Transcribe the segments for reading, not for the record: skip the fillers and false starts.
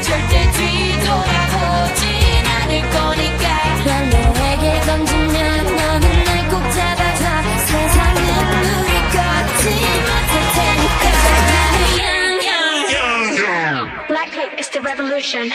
절대 뒤돌아보진 않을 거니까 널 내게 던지면 너는 날 꼭 잡아줘 세상은 우리 것지 못할 테니까 Blackpink is the revolution.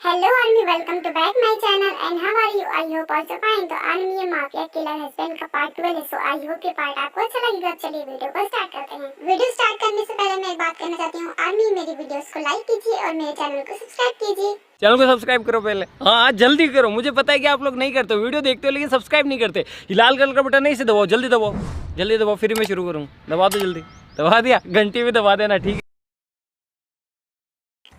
Hello army, welcome to back my channel and how are you? I hope also fine. तो army ये mafia killer husband का part 12 है, सो I hope ये part आपको अच्छा लगेगा। चलिए वीडियो को स्टार्ट करते हैं। वीडियो स्टार्ट करने से पहले मैं एक बात करना चाहती हूँ, आर्मी मेरी वीडियोस को लाइक कीजिए और मेरे चैनल को सब्सक्राइब कीजिए। चैनल को सब्सक्राइब करो पहले, हाँ जल्दी करो। मुझे पता है कि आप लोग नहीं करते हो, वीडियो देखते हो लेकिन सब्सक्राइब नहीं करते। ये लाल कलर का बटन नहीं से दबाओ, जल्दी दबाओ, जल्दी दबाओ, फिर मैं शुरू करूँ। दबा दो जल्दी, दबा दिया, घंटी भी दबा देना, ठीक है।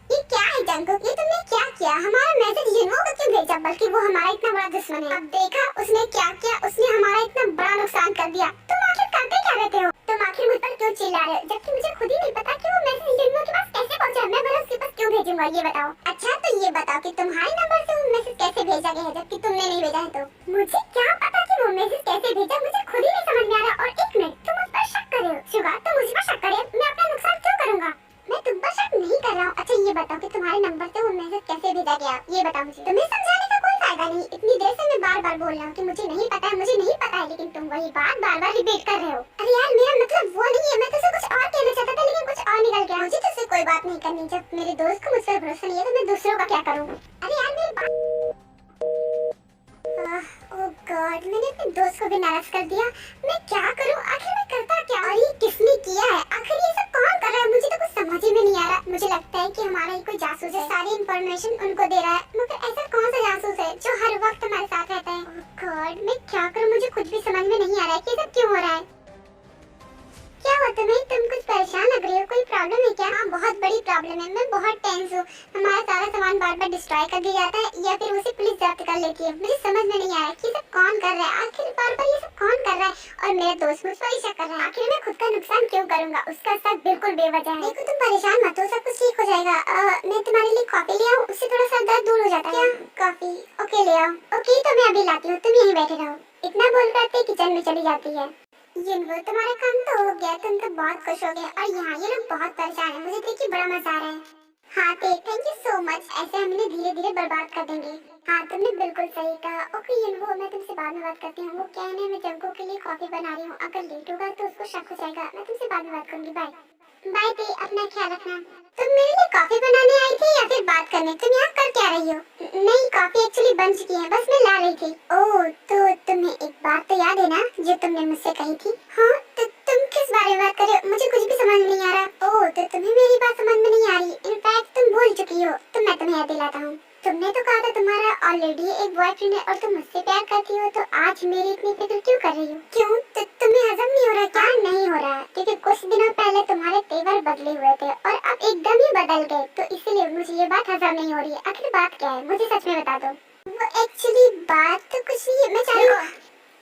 ये क्या है जंकुक, ये तुमने क्या किया? हमारा मैसेज जिन्हों को क्यों भेजा, बल्कि वो हमारा इतना बड़ा दुश्मन है। अब देखा उसने क्या किया, उसने हमारा इतना बड़ा नुकसान कर दिया। तुम आखिर करते क्या रहते हो? तुम आखिर मुझ पर क्यों चिल्ला रहे हो, जबकि मुझे खुद ही नहीं पता कि वो मैसेज जिन्हों के पास कैसे पहुंचा। मैं भला उसके पास क्यों भेजूंगा, ये बताओ। अच्छा तो ये बताओ कि तुम्हारे नंबर से वो मैसेज कैसे भेजा गया है, जबकि तुमने नहीं भेजा है। तो मुझे क्या पता कि वो मैसेज कैसे भेजा, मुझे खुद ही नहीं समझ में आ रहा। और एक मिनट, तुम मुझ पर शक कर रहे हो? शुगा, तुम मुझ पर शक करे, मैं अपना नुकसान क्यों करूंगा? मैं तुम पर शक नहीं कर रहा हूँ। अच्छा ये बताओ कि तुम्हारे नंबर से वो मैसेज कैसे भेजा गया, ये बताओ मुझे। तुम्हें समझाने का कोई फायदा नहीं, इतनी देर से मैं बार बार बोल रहा हूँ कि मुझे नहीं पता है, मुझे नहीं पता है, लेकिन तुम वही बात बार बार रिपीट कर रहे हो। अरे यार मेरा मतलब वो नहीं है, मैं तुझसे कुछ और कहना चाहता था लेकिन कुछ और निकल गया। मुझे तुझसे कोई बात नहीं करनी, जब मेरे दोस्त को मुझ पर भरोसा नहीं है तो मैं दूसरों का क्या करूँ? अरे यार मेरी ओह गॉड, मैंने अपने दोस्त को भी नाराज कर दिया। मैं क्या करूं, आखिर मैं करता क्या? और ये किसने किया है? आखिर ये सब कौन कर रहा है? मुझे तो कुछ समझ ही में नहीं आ रहा। मुझे लगता है कि हमारा ही कोई जासूस है, सारी इंफॉर्मेशन उनको दे रहा है। मगर ऐसा कौन सा जासूस है जो हर वक्त हमारे साथ रहता है? ओह गॉड, मैं क्या करूं, मुझे कुछ भी समझ में नहीं आ रहा है कि ये सब क्यों हो रहा है। क्या हुआ तुम्हें? तुम कुछ परेशान लग रही हो, कोई प्रॉब्लम है क्या? हाँ बहुत बड़ी प्रॉब्लम है, मैं बहुत टेंस हूँ। हमारा सारा सामान बार बार डिस्ट्रॉय कर दिया जाता है या फिर उसे पुलिस जब्त कर लेती है। मुझे समझ में नहीं आ रहा कि सब कौन कर रहा है, आखिर बार बार ये सब कौन कर रहा है। और मेरा दोस्त मुझ पर ही शक कर रहा है। आखिर मैं खुद का नुकसान क्यों करूंगा, उसका शक बिल्कुल बेवजह है। देखो तुम परेशान मत हो, सब कुछ ठीक हो जाएगा। मैं तुम्हारे लिए कॉफी ले आऊँ, उससे थोड़ा सा दर्द दूर हो जाता है। क्या कॉफी? ओके ले आओ। ओके तो मैं अभी लाती हूँ, तुम यहीं बैठे रहो। इतना बोल करके किचन में चली जाती है। ये तुम्हारा काम तो हो गया, तुम तो बहुत खुश हो गए। और यहाँ ये लोग बहुत परेशान है, मुझे देख के बड़ा मजा आ रहा है। हाँ थैंक यू सो मच, ऐसे हम इन्हें धीरे धीरे बर्बाद कर देंगे। हाँ तुमने बिल्कुल सही कहा। ओके ये मैं तुमसे बाद में बात करती हूँ। वो क्या है, मैं जंको के लिए कॉफी बना रही हूँ, अगर लेट होगा तो उसको शक हो जाएगा। मैं तुमसे बाद में बात करूंगी, बाय बाय। दी अपना ख्याल रखना। तुम मेरे लिए कॉफी बनाने आई थी या फिर बात करने? तुम यहाँ कर क्या रही हो? नहीं कॉफी एक्चुअली बन चुकी है, बस मैं ला रही थी। ओह तो तुम्हें एक बात तो याद है ना जो तुमने मुझसे कही थी? हाँ तो तुम किस बारे में बात कर रहे हो, मुझे कुछ भी समझ में नहीं आ रहा। ओह तो तुम्हें मेरी बात समझ में नहीं आ रही, इनफैक्ट तुम भूल चुकी हो। तो मैं तुम्हें याद दिलाता हूँ, तुमने तो कहा था तुम्हारा ऑलरेडी एक बॉयफ्रेंड है और तुम मुझसे प्यार करती हो, तो आज मेरी इतनी फिक्र क्यों कर रही हो? क्यों तुम्हें हजम नहीं हो रहा क्या? नहीं हो रहा क्योंकि कुछ दिनों पहले तुम्हारे तेवर बदले हुए थे और अब एकदम ही बदल गए, तो इसलिए मुझे ये बात हजम नहीं हो रही है। आखिर बात क्या है, मुझे सच में बता दो। वो एक्चुअली बात तो कुछ नहीं है, मैं चाहूँ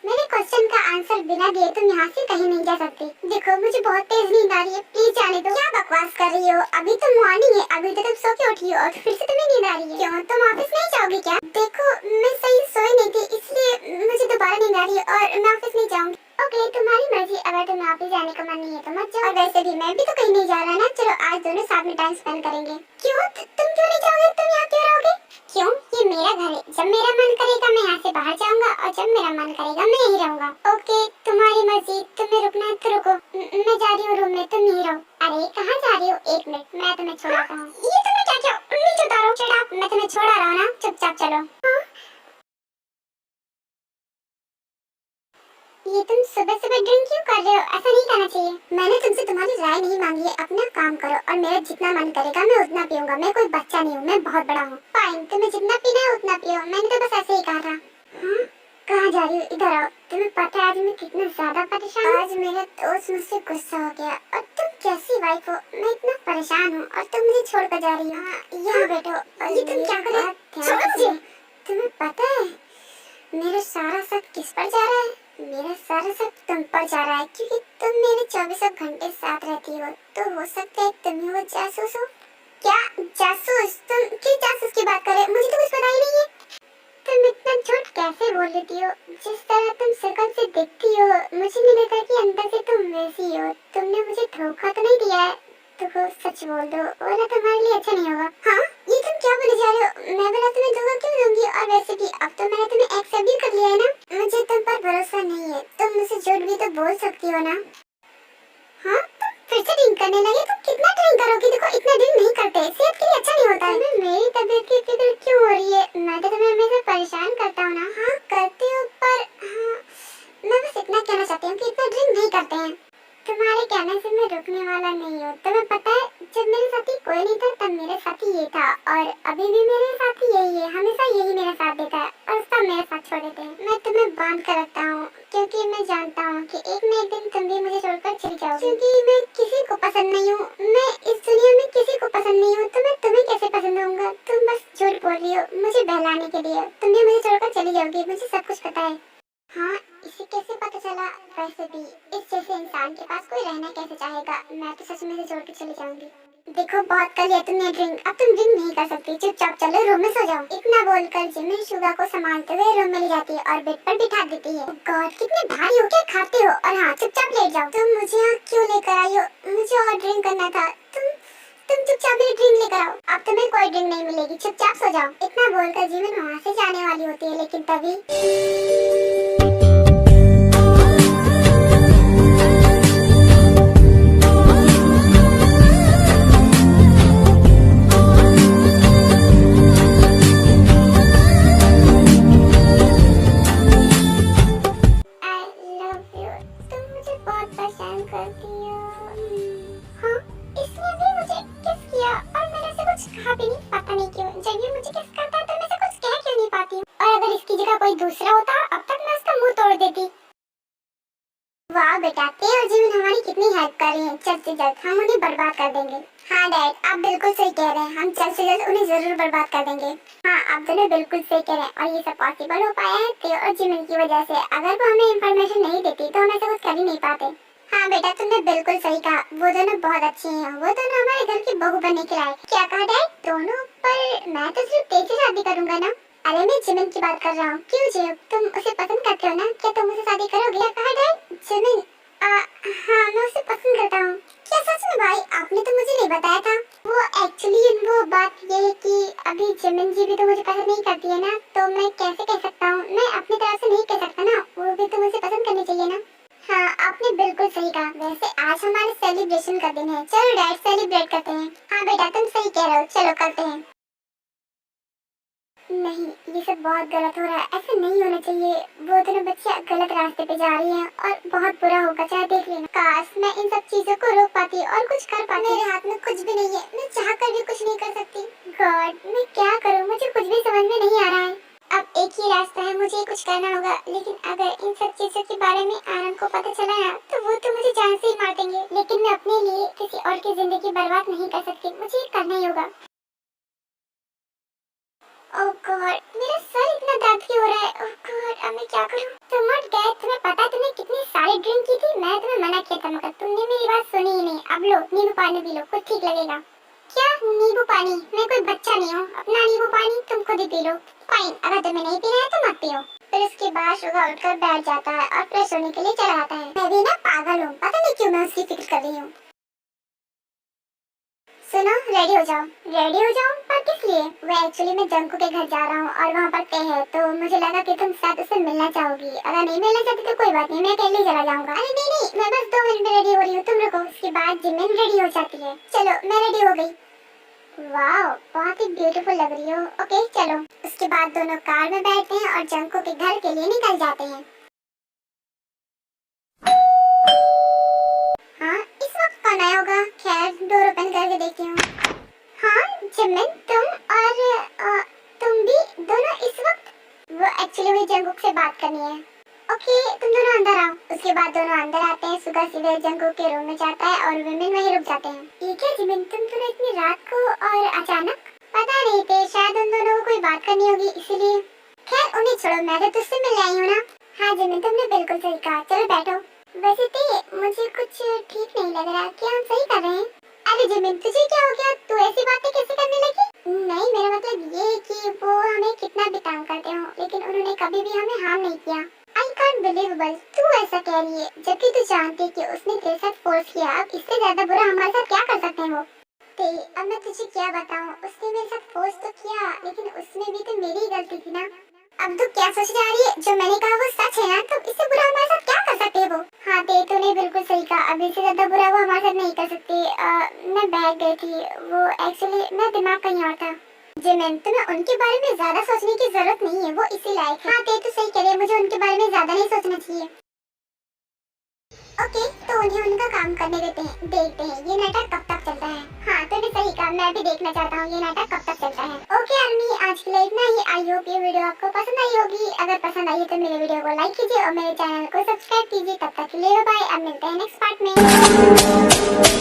मेरे क्वेश्चन का आंसर बिना दिए तुम यहाँ से कहीं नहीं जा सकती। देखो मुझे बहुत तेज नींद आ रही है, प्लीज जाने दो। क्या बकवास कर रही हो, अभी तो मॉर्निंग है, अभी तो तुम सो के उठी हो और फिर से तुम्हें नींद आ रही है। क्यों तुम ऑफिस नहीं जाओगी क्या? देखो मैं सही सोई नहीं थी, इसलिए मुझे दोबारा नींद आ रही है और मैं ऑफिस नहीं जाऊंगी। ओके तुम्हारी मर्जी, अगर तुम्हें ऑफिस जाने का मन नहीं है तो मत जाओ। और वैसे भी मैं भी तो कहीं नहीं जा रहा ना, चलो आज दोनों साथ में टाइम स्पेंड करेंगे। क्यों तुम क्यों नहीं जाओगे, तुम यहाँ क्यों रहोगे? क्यों, ये मेरा घर है, जब मेरा मन करेगा मैं यहाँ से बाहर जाऊंगा और जब मेरा मन करेगा मैं यहीं रहूंगा। ओके तुम्हारी मर्जी, तुम्हें रुकना है तो रुको, मैं जा रही हूँ रूम में, तुम यहीं रहो। अरे कहाँ जा रही हो, एक मिनट मैं तुम्हें छोड़ाता हूँ। ये तुमने क्या किया, नीचे उतारो। चुप, मैं तुम्हें छोड़ा रहा हूँ ना, चुपचाप चलो। ये तुम सुबह सुबह ड्रिंक क्यों कर रहे हो, ऐसा नहीं करना चाहिए। मैंने तुमसे तुम्हारी राय नहीं मांगी है, अपना काम करो और मेरा जितना मन करेगा मैं उतना पीऊंगा। मैं कोई बच्चा नहीं हूँ, मैं बहुत बड़ा हूँ। फाइन, तुम्हें जितना पीना है उतना पियो, मैंने तो बस ऐसे ही कहा था। हाँ कहाँ जा रही हो? इधर आओ। तुम्हें पता है आज मैं कितना ज्यादा परेशान हूँ। आज मेरा दोस्त मुझसे गुस्सा हो गया और तुम कैसी वाइफ हो? मैं इतना परेशान हूँ और तुम मुझे छोड़कर जा रही हो। यहाँ बैठो। ये तुम क्या कर रहे हो? छोड़ो मुझे। तुम्हें पता है मेरा सारा शक किस पर जा रहा है? मेरा सारा शक तुम पर जा रहा है क्योंकि तुम मेरे 24 घंटे साथ रहती हो। तो हो सकता है तुम ही वो जासूस हो। क्या जासूस? तुम किस जासूस की बात कर रहे हो? मुझे तो कुछ पता ही नहीं है। तुम इतना झूठ कैसे बोल लेती हो? जिस तरह तुम शक्ल से दिखती हो मुझे नहीं लगता कि अंदर से तुम वैसी हो। तुमने मुझे धोखा तो नहीं दिया है? तो सच बोल दो वरना तुम्हारे लिए अच्छा नहीं होगा। हाँ ये तुम क्या बोले जा रहे हो? मैं बोला तुम्हें धोखा क्यों दूंगी? और वैसे भी अब तो मैंने तुम्हें एक्सेप्ट भी कर लिया है ना। मुझे तुम पर भरोसा नहीं है। तुम मुझसे झूठ भी तो बोल सकती हो ना। हाँ तुम फिर से ड्रिंक करने लगे? तुम कितना ड्रिंक करोगी? देखो इतना ड्रिंक नहीं करते, सेहत के लिए अच्छा नहीं होता है। मेरी तबीयत की फिक्र क्यों हो रही है? मैं तो तुम्हें हमेशा परेशान करता हूँ ना। हाँ करते हो पर हाँ मैं बस इतना कहना चाहती हूँ कि इतना ड्रिंक नहीं करते हैं। तुम्हारे कहने से मैं रुकने वाला नहीं हूँ। तुम्हें पता है जब मेरे साथी कोई नहीं था तब मेरे साथी ये था और अभी भी मेरे साथी यही है। हमेशा यही मेरा साथ देता है और सब मेरे साथ छोड़ देते हैं। मैं तुम्हें बांध कर रखता हूँ क्योंकि मैं जानता हूँ कि एक न एक दिन तुम भी मुझे छोड़कर चली जाओगी। क्योंकि मैं किसी को पसंद नहीं हूँ। मैं इस दुनिया में किसी को पसंद नहीं हूँ तो मैं तुम्हें कैसे पसंद होऊंगा? तुम बस झूठ बोल रही हो मुझे बहलाने के लिए। तुम भी मुझे छोड़कर चली जाओगी, मुझे सब कुछ पता है। हाँ इसे कैसे पता चला? वैसे भी इस जैसे इंसान के पास कोई रहना कैसे चाहेगा? मैं तो सच में से छोड़ के चली जाऊंगी। देखो बहुत कर लिया तुमने ड्रिंक, अब तुम ड्रिंक नहीं कर सकती। चुपचाप चलो रूम में सो जाओ। इतना बोलकर जिमिन शुगा को संभालते हुए रूम में ले जाती है और बेड पर बिठा देती है। गॉड कितने भारी हो, क्या खाते हो? और हाँ चुपचाप लेट जाओ। तुम मुझे यहाँ क्यों लेकर आई हो? मुझे और ड्रिंक करना था। तुम चुपचाप मेरी ड्रिंक लेकर आओ। अब तुम्हें कोई ड्रिंक नहीं मिलेगी, चुपचाप सो जाओ। इतना बोलकर जिमिन वहाँ से जाने वाली होती है लेकिन तभी दूसरा होता अब तक मैं उसका मुंह तोड़ देती। वाह बेटा तेरे और जिमिन हमारी कितनी हेल्प कर रही हैं। जल्द से जल्द हम उन्हें बर्बाद कर देंगे। हाँ डैड आप बिल्कुल सही कह रहे हैं, हम जल्द से जल्द उन्हें जरूर बर्बाद कर देंगे। हाँ आप दोनों बिल्कुल सही कह रहे हैं और ये सब पॉसिबल हो पाया है तेरे और जिमिन की वजह से। अगर वो हमें इन्फॉर्मेशन नहीं देती तो हम ऐसा कुछ कर ही नहीं पाते। हाँ बेटा तुमने बिल्कुल सही कहा, वो दोनों बहुत अच्छे हैं। वो दोनों हमारे घर की बहू बनने के लायक। क्या कहा डैड? दोनों? पर मैं तो सिर्फ तेज से शादी करूंगा ना। अरे मैं जिमिन की बात कर रहा हूँ। क्यों जियो तुम उसे पसंद करते हो ना? क्या तुम उसे शादी करोगे? क्या कहा डैड? जिमिन हाँ मैं उसे पसंद करता हूँ। क्या सच में भाई? आपने तो मुझे नहीं बताया था। वो एक्चुअली वो बात ये है कि अभी जिमिन जी भी तो मुझे पसंद नहीं करती है ना, तो मैं कैसे कह सकता हूँ? मैं अपनी तरफ से नहीं कह सकता ना, वो भी तो मुझे पसंद करनी चाहिए ना। हाँ आपने बिल्कुल सही कहा। वैसे आज हमारे सेलिब्रेशन का दिन है, चलो डैड सेलिब्रेट करते हैं। हाँ बेटा तुम सही कह रहे हो, चलो करते हैं। नहीं ये सब बहुत गलत हो रहा है, ऐसा नहीं होना चाहिए। वो दोनों बच्चे गलत रास्ते पे जा रही हैं और बहुत बुरा होगा, चाहे देख लेना। काश मैं इन सब चीजों को रोक पाती और कुछ कर पाती। मेरे हाथ में कुछ भी नहीं है, मैं चाह कर भी कुछ नहीं कर सकती। गॉड मैं क्या करूँ? मुझे कुछ भी समझ में नहीं आ रहा है। अब एक ही रास्ता है, मुझे कुछ करना होगा। लेकिन अगर इन सब चीजों के बारे में आनंद को पता चला ना तो वो तो मुझे जान से ही मार देंगे। लेकिन मैं अपने लिए किसी और की जिंदगी बर्बाद नहीं कर सकती, मुझे ये करना ही होगा। ओह गॉड मेरा सर इतना दर्द क्यों हो रहा है? ओह गॉड अब मैं क्या करूं? तुम मत गए, तुम्हें पता है तुमने कितनी सारी ड्रिंक की थी। मैं तुम्हें मना किया था मगर तुमने मेरी बात सुनी ही नहीं। अब लो नींबू पानी पी लो, कुछ ठीक लगेगा। क्या नींबू पानी? मैं कोई बच्चा नहीं हूँ, अपना नींबू पानी तुम खुद ही पी लो। फाइन अगर तुम्हें नहीं पीना है तो मत पियो। फिर उसके बाद शुगा उठकर बैठ जाता है और फ्रेश होने के लिए चला जाता है। मैं भी ना पागल हूँ, पता नहीं क्यों मैं उसकी फिक्र कर रही हूँ। सुनो रेडी हो जाओ। रेडी हो जाओ? पर किस लिए? वो एक्चुअली मैं जंकू के घर जा रहा हूँ और वहाँ पर तय है, तो मुझे लगा कि तुम साथ उससे मिलना चाहोगी। अगर नहीं मिलना चाहती तो कोई बात नहीं, मैं अकेले चला जाऊंगा। अरे नहीं मैं बस 2 मिनट में रेडी हो रही हूँ, तुम रुको। उसके बाद जिमिन रेडी हो जाती है। चलो मैं रेडी हो गई। वाह बहुत ही ब्यूटीफुल लग रही हो। ओके चलो। उसके बाद दोनों कार में बैठते हैं और जंकू के घर के लिए निकल जाते हैं। हाँ इस वक्त कौन आया होगा? खैर डोर ओपन करके देखती हूँ। हाँ जिमिन तुम और तुम भी दोनों इस वक्त? वो एक्चुअली मुझे जंकुक से बात करनी है। ओके, तुम दोनों अंदर आओ। उसके बाद दोनों अंदर आते हैं। सुगा सीधे जंगकुक के रूम में जाता है और विमेन वहीं रुक जाते हैं। ये क्या जिमिन, तुम दोनों इतनी रात को और अचानक? पता नहीं थे, शायद उन दोनों को कोई बात करनी होगी इसीलिए। खैर उन्हें छोड़ो, मैं तो तुझसे मिलने आई हूँ ना। हाँ जिमिन, तुमने बिल्कुल सही कहा, चलो बैठो। वैसे तो मुझे कुछ ठीक नहीं लग रहा, क्या हम सही कर रहे हैं? अरे जिमिन, तुझे क्या हो गया? तू ऐसी बातें कैसे करने लगी? नहीं, मेरा मतलब ये है कि वो हमें कितना भी तंग करते हो, लेकिन उन्होंने कभी भी हमें हार्म नहीं किया। आई कांट बिलीवेबल, तू ऐसा कह रही है जबकि तू जानती है कि उसने तेरे साथ फोर्स किया। अब इससे ज्यादा बुरा हमारे साथ क्या कर सकते हैं वो? ते, अब मैं तुझे क्या बताऊं, उसने मेरे साथ फोर्स तो किया, लेकिन उसमें भी तो मेरी ही गलती थी ना। अब तू क्या सोच जा रही है? जो मैंने कहा वो सच है ना, तो इससे बुरा हमारे साथ क्या कर सकते हैं वो? हाँ ते, तूने बिल्कुल सही कहा, अब इससे ज्यादा बुरा वो हमारे साथ नहीं कर सकते। मैं बहक गई थी, वो एक्चुअली मेरा दिमाग कहीं और था। जिमिन, तुम्हें उनके बारे में ज्यादा सोचने की जरूरत नहीं है, वो इसी लायक है। हाँ ते, तू सही कह रही है, मुझे उनके बारे में ज्यादा नहीं सोचना चाहिए। ओके, तो उन्हें उनका काम करने देते हैं, देखते हैं ये नाटक कब तक चलता है। हाँ तूने सही कहा, मैं भी देखना चाहता हूँ ये नाटक कब तक चलता है। ओके आर्मी, आज के लिए इतना ही। आई होप ये वीडियो आपको पसंद आई होगी। अगर पसंद आई है तो मेरे वीडियो को लाइक कीजिए और मेरे चैनल को सब्सक्राइब कीजिए। तब तक के लिए बाय, अब मिलते हैं नेक्स्ट पार्ट में।